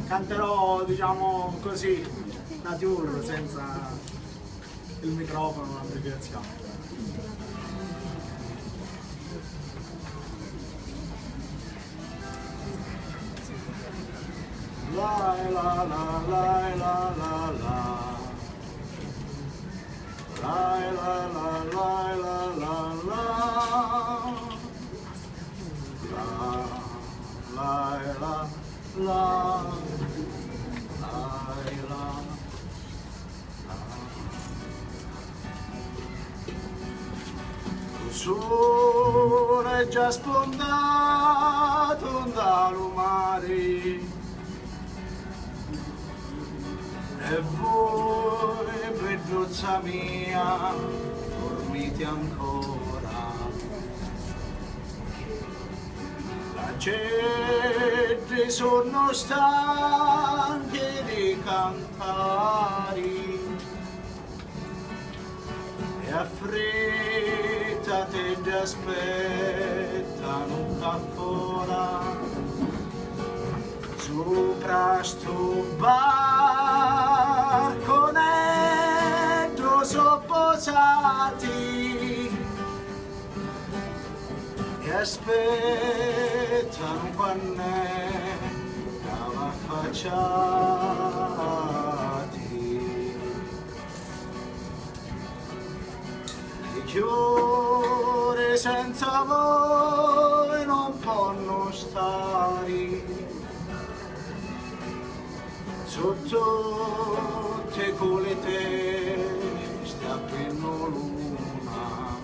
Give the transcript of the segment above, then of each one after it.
canterò, diciamo così, nature, senza il microfono, l'amplificazione. La la la la la la la. La la la la la la la. La la la la. Il sole è già spondato dall'umare e voi, bellezza mia, dormite ancora. La gente sono stanche di cantare e affrettate ed aspettano un caffora sopra sto barconetto so posati e aspettano quando stava affacciati. Le chiore senza voi non possono stare sotto te con le teste a penno luna.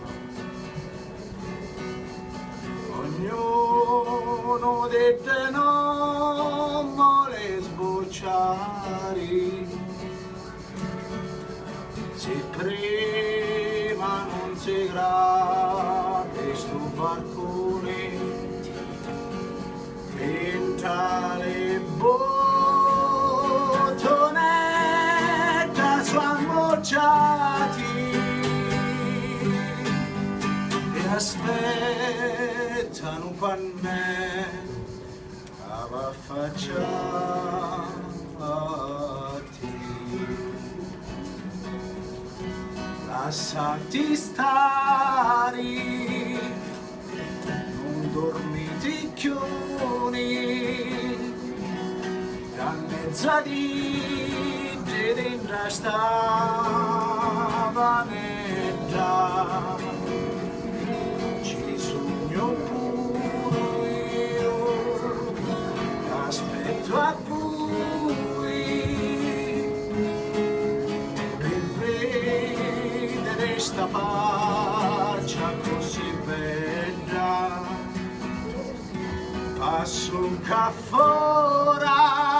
Ognuno di te non vuole sbocciare, se prima non si grave sto balcone, pinta le bottonetta su ammocciati e aspettano quando me stava affacciati. Lasciati stare, non dormite chioni, mezzadì dentro stava netta, ci sogno pure io, aspetto a voi per vedere sta faccia così bella. Passo un caffè ora